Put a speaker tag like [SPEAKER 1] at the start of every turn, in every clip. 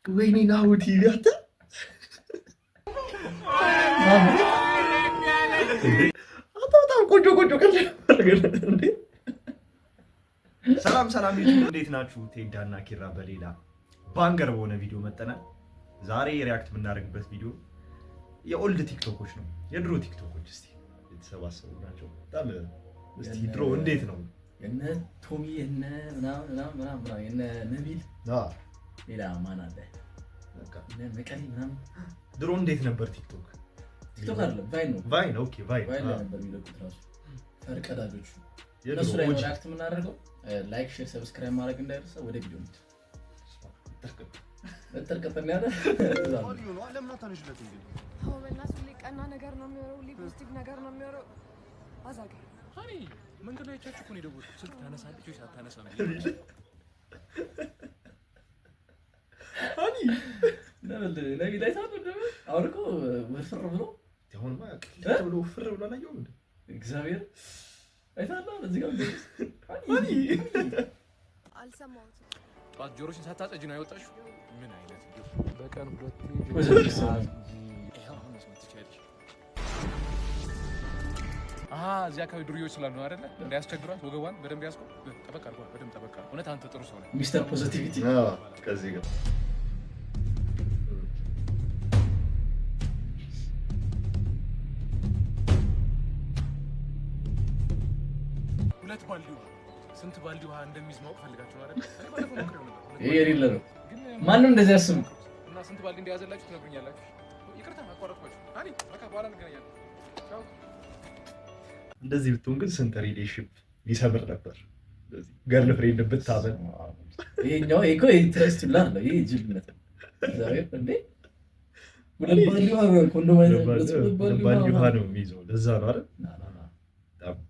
[SPEAKER 1] ወይኔ ናሁ ቲቪ አታ በጣም ቆንጆ እንዴ! ሰላም እንዴት ናችሁ? ቴዳና ኪራ በሌላ ባንገር በሆነ ቪዲዮ መጠናል። ዛሬ ሪያክት የምናደርግበት ቪዲዮ የኦልድ ቲክቶኮች ነው። የድሮ ቲክቶኮች እስቲ የተሰባሰቡ ናቸው። በጣም እስቲ ድሮ እንዴት ነው
[SPEAKER 2] የነ ቶሚ የነ ምናምን የነ ነቢል ሌላ ማን አለ? በቃ እነ መቀሌ ምናምን
[SPEAKER 1] ድሮ እንዴት ነበር ቲክቶክ?
[SPEAKER 2] ቲክቶክ አይደለም ቫይን። ኦኬ ቫይን ነበር የሚለቁት ራሱ ፈርቀዳጆቹ። እነሱ ላይ ሪያክት የምናደርገው ላይክ፣ ሼር፣ ሰብስክራይብ ማድረግ እንዳይረሳ። ወደ ቪዲዮ ነው ተርከተኛ
[SPEAKER 3] ነው ዓለም ነው ታነሽለት እንዴ?
[SPEAKER 4] አዎ በእናትህ ሁሌ ቀና ነገር ነው የሚወራው፣ ሁሌ ፖዚቲቭ ነገር ነው የሚወራው። አዛጋ
[SPEAKER 3] ሃኒ መንገድ ላይ ቻችሁ እኮ ነው የደወልኩት። ስልክ ታነሳለች ወይ ሳታነሳ ነው?
[SPEAKER 1] ሃኒ
[SPEAKER 2] ነቢ ላይ ታውቁ አሁን እኮ ወፍር ብሎ
[SPEAKER 1] አሁን ማለት ብሎ ወፍር ብሎ አላየሁም እንዴ?
[SPEAKER 2] እግዚአብሔር አይታለሁ እዚህ ጋር
[SPEAKER 1] ሃኒ
[SPEAKER 4] አልሰማሁትም።
[SPEAKER 3] ጧት ጆሮሽን ሳታጸጂ ነው ያወጣሽው? ምን አይነት ነው? በቀን ሁለት እዚህ አካባቢ ዱርዮች ስላሉ ነው አይደለ? እንዳያስቸግሯት ወገቧን በደንብ ያስቆ ጠበቅ አድርጓት፣ በደንብ ጠበቅ አድርጓት። እውነት አንተ ጥሩ ሰው ነህ
[SPEAKER 2] ሚስተር ፖዚቲቪቲ።
[SPEAKER 1] ከዚህ ጋር
[SPEAKER 3] ሁለት ባልዲ ውሃ ስንት ባልዲ ውሃ እንደሚይዝ ማወቅ ፈልጋችሁ ነው አይደል? እኔ ባለፈው ሞክሬው ነበር።
[SPEAKER 2] ይሄ የሌለ ነው። ማንም እንደዚህ ያስብ
[SPEAKER 3] እና ስንት ባልዲ እንደያዘላችሁ ትነግሩኛላችሁ። ይቅርታ አቋረጥኳችሁ። አኒ በቃ በኋላ እንገናኛለን። ቻው።
[SPEAKER 1] እንደዚህ ብትሆን ግን ስንት ሪሌሽንሺፕ ይሰብር ነበር። እንደዚህ ገርል ፍሬንድ ብታበል
[SPEAKER 2] ይሄኛው እኮ ኢንትረስት ይላል ነው። ይሄ ጅልነት ነው። ዛሬ እንዴ ሁለት ባልዲ ውሃ ኮንዶም
[SPEAKER 1] ባልዲ ውሃ ነው የሚይዘው። ለዛ ነው አይደል?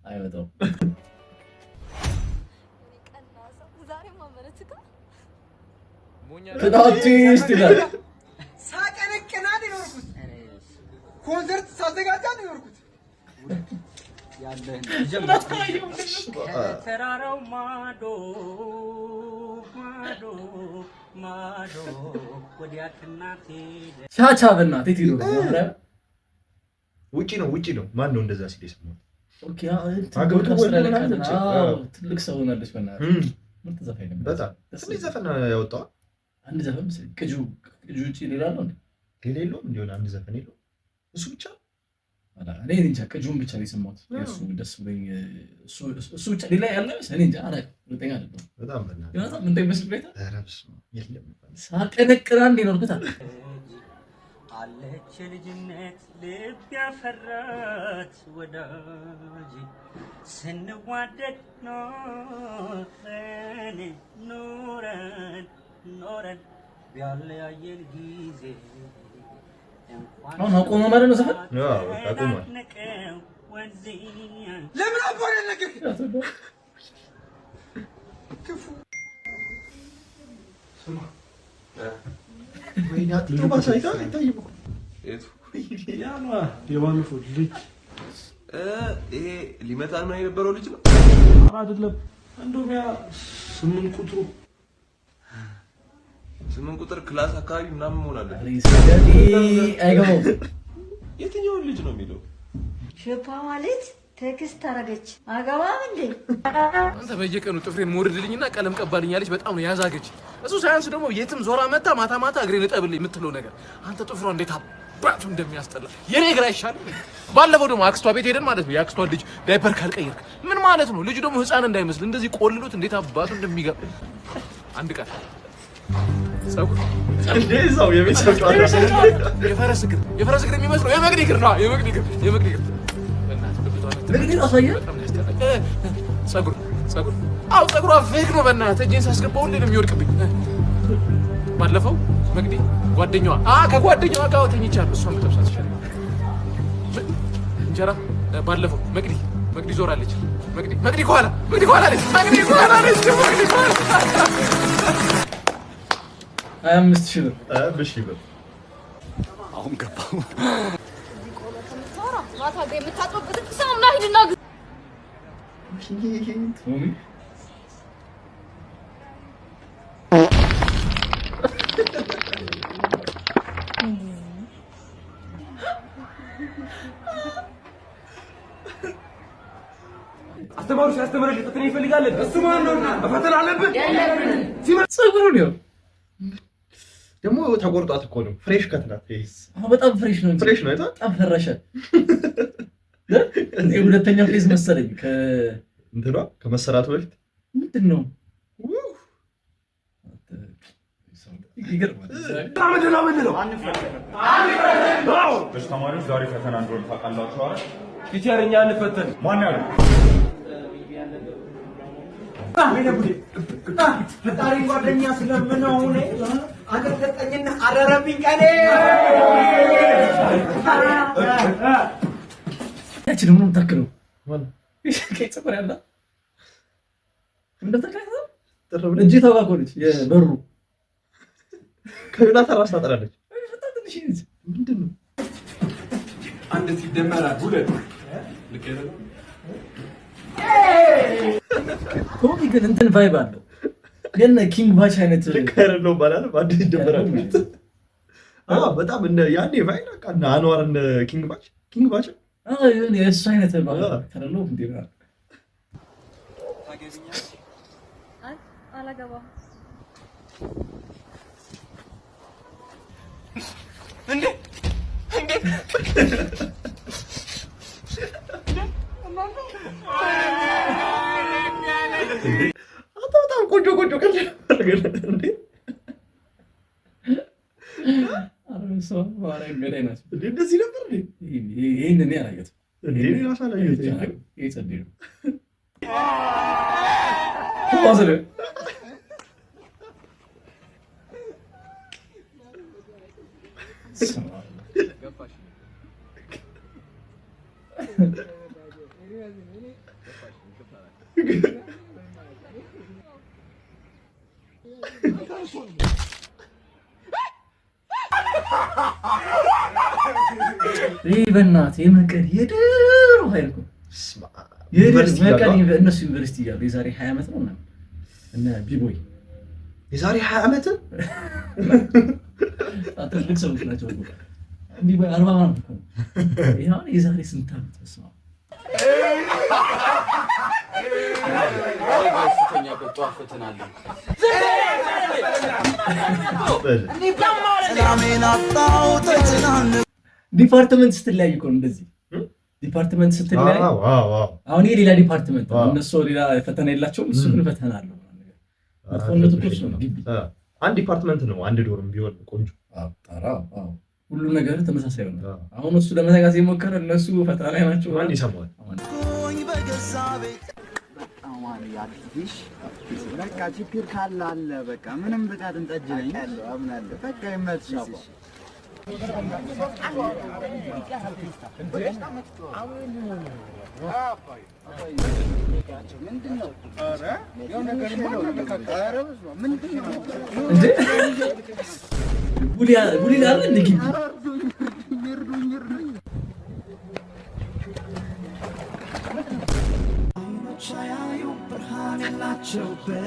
[SPEAKER 2] አይመጣም። ፍዳቲስት ይላል።
[SPEAKER 5] ሳቀነቅና ነው ኮንሰርት ሳዘጋጃ ነው የኖርኩት። ተራራው ማዶ ወዲያክናቴ
[SPEAKER 2] ቻቻ በእናትህ ትይሩ
[SPEAKER 1] ውጪ ነው። ማን ነው እንደዛ ሲል የሰማሁት?
[SPEAKER 2] ኦኬ አገውቱ ወለለካለች። ትልቅ ሰው ሆናለች። በእናትህ ምን ተዘፈነ?
[SPEAKER 1] በጣም እዚህ ዘፈን ያወጣው
[SPEAKER 2] አንድ ዘፈን ቅጁ ውጪ ሌላ ነው
[SPEAKER 1] የሌለውም እንዲሆን አንድ ዘፈን የለውም እሱ ብቻ
[SPEAKER 2] እኔ እንጃ። ቅጁን ብቻ ነው የሰማሁት። እሱ ደስ ብሎኝ እሱ ብቻ ሌላ ያለ እኔ እንጃ። ሁለተኛ አይደለም።
[SPEAKER 1] በጣም በእናትህ
[SPEAKER 2] ያው ምን እንደሚመስል ቤታ
[SPEAKER 1] ረብስ የለም
[SPEAKER 2] ሳቀነቅራ እንዲኖርኩት
[SPEAKER 5] አለች ልጅነት ልብ ያፈራት ወዳጅ ስንዋደድ ኖረን ቢያለያየን ጊዜ
[SPEAKER 2] አሁን አቆመ ማለት ነው። ዘፈን
[SPEAKER 1] አቆሟል።
[SPEAKER 5] ለምን አባረ ነገር ክፉ
[SPEAKER 1] ስማ ወይኔ አጥቶ ባሳይታ አይታይም እኮ
[SPEAKER 6] ያማ የባለፈው ልጅ
[SPEAKER 7] ይሄ ሊመታ ነው የነበረው ልጅ ነው
[SPEAKER 6] አይደለም? እንደውም ያ 8
[SPEAKER 7] ቁጥር ክላስ አካባቢ ምናምን መሆን አለ።
[SPEAKER 2] አይገባው
[SPEAKER 7] የትኛው ልጅ ነው የሚለው?
[SPEAKER 8] ሸፓ ማለት ቴክስት አረገች አገባም እንዴ?
[SPEAKER 3] አንተ በየቀኑ ጥፍሬን ሞርድልኝና ቀለም ቀባልኛለች። በጣም ነው ያዛገች። እሱ ሳያንስ ደግሞ የትም ዞራ መጣ ማታ እግሬን እጠብልኝ የምትለው ነገር አንተ ጥፍሯ እንዴት አባቱ እንደሚያስጠላ የኔ እግር አይሻልም? ባለፈው ደግሞ አክስቷ ቤት ሄደን ማለት ነው የአክስቷ ልጅ ዳይፐር ካልቀየርክ ምን ማለት ነው? ልጁ ደግሞ ህፃን እንዳይመስል እንደዚህ ቆልሎት እንዴት አባቱ እንደሚገባ አንድ ቀን ጸጉር
[SPEAKER 1] እንደዛው የቤተሰብ ጨዋታ
[SPEAKER 3] የፈረስ እግር የሚመስለው የመግዲ እግር ነው። የመግዲ እግር
[SPEAKER 2] ለግዲ አሳየ
[SPEAKER 3] ጸጉር ጸጉሯ ፌክ ነው። በእናትህ እጄን ሳስገባው ሁሌ ነው የሚወድቅብኝ። ባለፈው መግዲ ከጓደኛዋ ጋር ተኝቻለሁ። እሷን በጠብሳት ይሻላል እንጀራ። ባለፈው መግዲ ዞራለች። መግዲ ከኋላ አለች።
[SPEAKER 2] 25,000 ብር
[SPEAKER 6] አሁን ገባው።
[SPEAKER 4] ማታ የምታጥበበት ሳሙና ሂድና
[SPEAKER 6] አስተምረን ልትፈተን ይፈልጋል። እሱ ማን ነውና ፈተና አለብን።
[SPEAKER 2] ፀጉሩ ነው
[SPEAKER 1] ደግሞ ተቆርጧት እኮ ነው። ፍሬሽ ከት ናት።
[SPEAKER 2] በጣም ፍሬሽ ነው።
[SPEAKER 1] ፍሬሽ ነው።
[SPEAKER 2] በጣም ፈረሸ። ሁለተኛ ፌዝ መሰለኝ
[SPEAKER 1] እንትኗ ከመሰራቱ በፊት
[SPEAKER 2] ምንድን ነው
[SPEAKER 9] ተማሪዎች ዛሬ ፈተና እንደሆነ ታውቃላችሁ አይደል?
[SPEAKER 6] ቲቸር እኛ አንፈተን።
[SPEAKER 9] ማን ያለው?
[SPEAKER 5] ፈጣሪ ጓደኛ ስለምነው ነው አንተ ተጠኝና አረረብኝ ቀኔ
[SPEAKER 2] ያቺ ደግሞ የምታክለው ቀይ ፀጉር ያላት እንደተካከለ እጅ ተባቆለች የበሩ
[SPEAKER 1] ከሌላ ተራስ ታጠራለች።
[SPEAKER 2] ምንድን ነው
[SPEAKER 6] አንድ ሲደመር ሁለት ልክ አይደል?
[SPEAKER 2] ኮሚ ግን እንትን ቫይብ አለው። ግን ኪንግ ባች አይነት
[SPEAKER 1] ልክ አይደለም ባላል በአዲስ ይደመራል። በጣም እንደ ያኔ ቫይብ አቃና አንዋር እንደ ኪንግ ባች
[SPEAKER 2] ይሁን የእሱ አይነት ተረሎ እንዴና
[SPEAKER 4] አላገባም
[SPEAKER 3] እንዴ
[SPEAKER 1] በጣም ቆንጆ እንዴ እንደዚህ ነበር
[SPEAKER 2] ይህንን ያላየት ይህ በእናትህ የመቀሌ የድሮ ኃይል እኮ እነሱ ዩኒቨርሲቲ እያሉ የዛሬ 20 ዓመት ነው ምናምን እነ ቢቦይ
[SPEAKER 1] የዛሬ 20 ዓመት
[SPEAKER 2] ትልቅ ሰዎች ናቸው። ቢቦይ 40 ምናምን እኮ ይሄ አሁን የዛሬ ስንት ዓመት መስማ ዲፓርትመንት ስትለያይ እኮ እንደዚህ ዲፓርትመንት ስትለያይ አሁን ይሄ ሌላ ዲፓርትመንት ነው፣ እነሱ ሌላ ፈተና የላቸውም፣ እሱ ግን ፈተና አለው። መጥፎነቱ እኮ ነው።
[SPEAKER 1] አንድ ዲፓርትመንት ነው፣ አንድ ዶርም ቢሆን ቆንጆ
[SPEAKER 2] ሁሉ ነገር ተመሳሳይ ነው። አሁን እሱ ለመዘጋት የሞከረ እነሱ ፈተና ላይ ናቸው።
[SPEAKER 1] ማን ይሰማዋል?
[SPEAKER 5] በቃ ችግር ካለ አለ በቃ ምንም ብቃት እንጠጅ ነኝ አምናለሁ። በቃ ይመችሽ።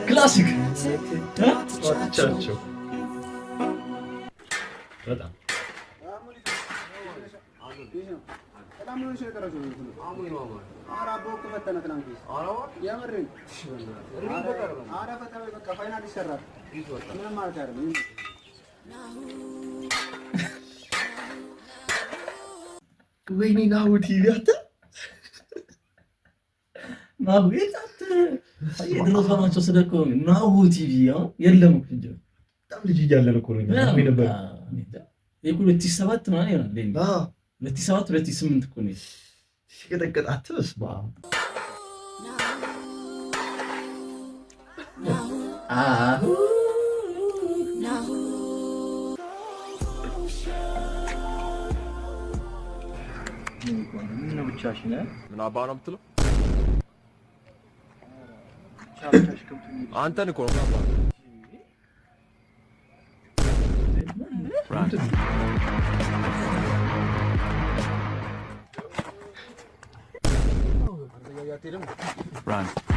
[SPEAKER 2] ክላሲክ
[SPEAKER 1] ቻቸው በጣም ወይኔ ናሁ ቲቪ አተ
[SPEAKER 2] ናሁ የጣት የድሮ ሰማቸው ስለኮ ናሁ ቲቪ የለም እኮ እንጂ
[SPEAKER 1] በጣም ልጅ እያለን እኮ ነው ነበር።
[SPEAKER 2] ይሄ 2007 ማለት ይሆናል። 2007 2008 እኮ ነው
[SPEAKER 1] ሲቀጠቀጥ አትበስባ
[SPEAKER 7] ምን አባ ነው የምትለው? አንተን እኮ ነው አባ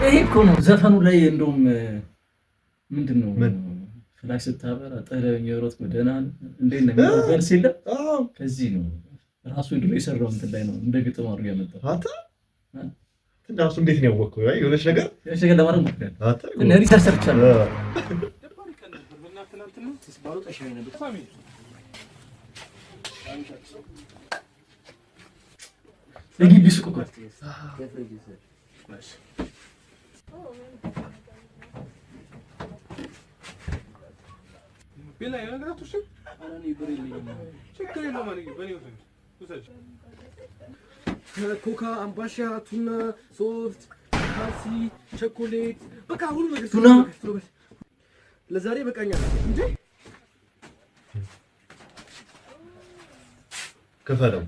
[SPEAKER 2] ይሄ እኮ ነው ዘፈኑ ላይ እንደውም ምንድነው ፍላሽ ስታበራ ጠለኝ የሮት ጎደና እንዴት ነው ቨርስ የለም። ከዚህ ነው ራሱ ድሮ የሰራው እንትን ላይ ነው እንደ ግጥም አድርጎ ያመጣው።
[SPEAKER 1] እና እሱ እንዴት ነው ያወቅኸው? የሆነች ነገር
[SPEAKER 2] ለማድረግ ሞክሬያለሁ። ሪሰርች ሰርቻለሁ። የግቢ ሱቅ እኮ
[SPEAKER 3] ኮካ፣ አምባሻ፣ ቱና፣ ሶፍት፣ ካሲ፣ ቸኮሌት በቃ ሁሉ ነገር
[SPEAKER 2] ቱና
[SPEAKER 3] ለዛሬ በቃኛል እንዴ
[SPEAKER 1] ክፈለው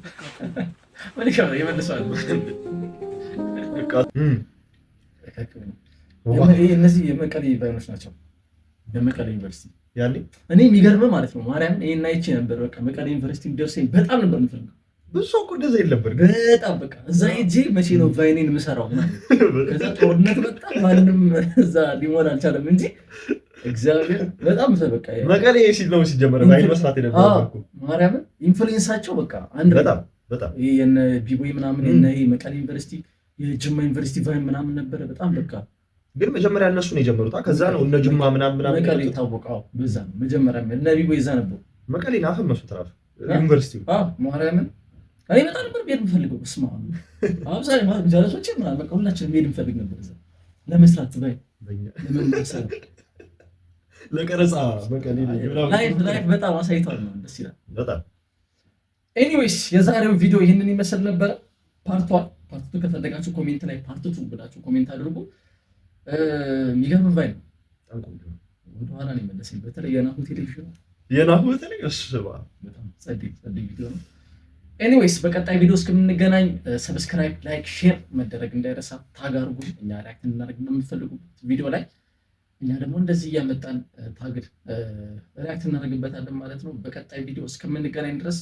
[SPEAKER 2] ወልካም ይመልሳሉ። እነዚህ የመቀሌ ዩኒቨርሲቲ ናቸው። የመቀሌ ዩኒቨርሲቲ
[SPEAKER 1] ያኔ
[SPEAKER 2] እኔ የሚገርምህ ማለት ነው ማርያም ይሄን አይቼ ነበር። በቃ መቀሌ ዩኒቨርሲቲ ደርሰኝ በጣም ነበር የምፈልገው።
[SPEAKER 1] ብዙ ሰው እኮ እንደዛ የለበር
[SPEAKER 2] በጣም በቃ እዛ ሄጄ መቼ ነው ቫይኔን የምሰራው? ከዛ ጦርነት መጣ፣ ማንም እዛ ሊሞላ አልቻለም እንጂ እግዚአብሔር በጣም በቃ
[SPEAKER 1] መቀሌ ሲል ነው ሲጀመር ቫይን መስራት የነበረው እኮ
[SPEAKER 2] ማርያም ኢንፍሉዌንሳቸው በቃ አንድ
[SPEAKER 1] በጣም
[SPEAKER 2] ይሄ የነ ቢቦይ ምናምን የነ ይሄ መቀሌ ዩኒቨርሲቲ የጅማ ዩኒቨርሲቲ ቫይን ምናምን ነበረ በጣም በቃ
[SPEAKER 1] ግን መጀመሪያ እነሱ ነው የጀመሩት። ከዛ ነው እነ ጅማ ምናምን
[SPEAKER 2] መቀሌ ታወቀው በዛ ነው መጀመሪያ እነ ቢቦይ እዛ ነበሩ።
[SPEAKER 1] መቀሌ ናፈመሱት ራሱ ዩኒቨርሲቲው
[SPEAKER 2] ማርያምን እኔ በጣም ነበር ብሄድ የምፈልገው። በስመ አብ አብዛኛው ማለት ጃለሶች ምናምን በቃ ሁላችንም ብሄድ እንፈልግ ነበር እዛ ለመስራት ባይ ለመመሰል
[SPEAKER 1] ለቀረጻ መቀሌ
[SPEAKER 2] ላይፍ በጣም አሳይቷል ነው ደስ ይላል
[SPEAKER 1] በጣም።
[SPEAKER 2] ኤኒዌይስ የዛሬው ቪዲዮ ይህንን ይመስል ነበረ። ፓርት 2 ከፈለጋችሁ ኮሜንት ላይ ፓርት 2 ብላችሁ ኮሜንት አድርጉ። የሚገርም ቫይ ነው። ወደኋላ ነው የመለሰኝ። በተለይ የናሁ ቴሌቪዥን
[SPEAKER 1] በተለይ እሱባ
[SPEAKER 2] በጣም ጸዴ ቪዲዮ ነው። ኤኒዌይስ በቀጣይ ቪዲዮ እስከምንገናኝ ሰብስክራይብ፣ ላይክ፣ ሼር መደረግ እንዳይረሳ። ታግ አድርጉ። እኛ ሪአክት እናደርግ የምትፈልጉት ቪዲዮ ላይ እኛ ደግሞ እንደዚህ እያመጣን ታግ ሪአክት እናደርግበታለን ማለት ነው። በቀጣይ ቪዲዮ እስከምንገናኝ ድረስ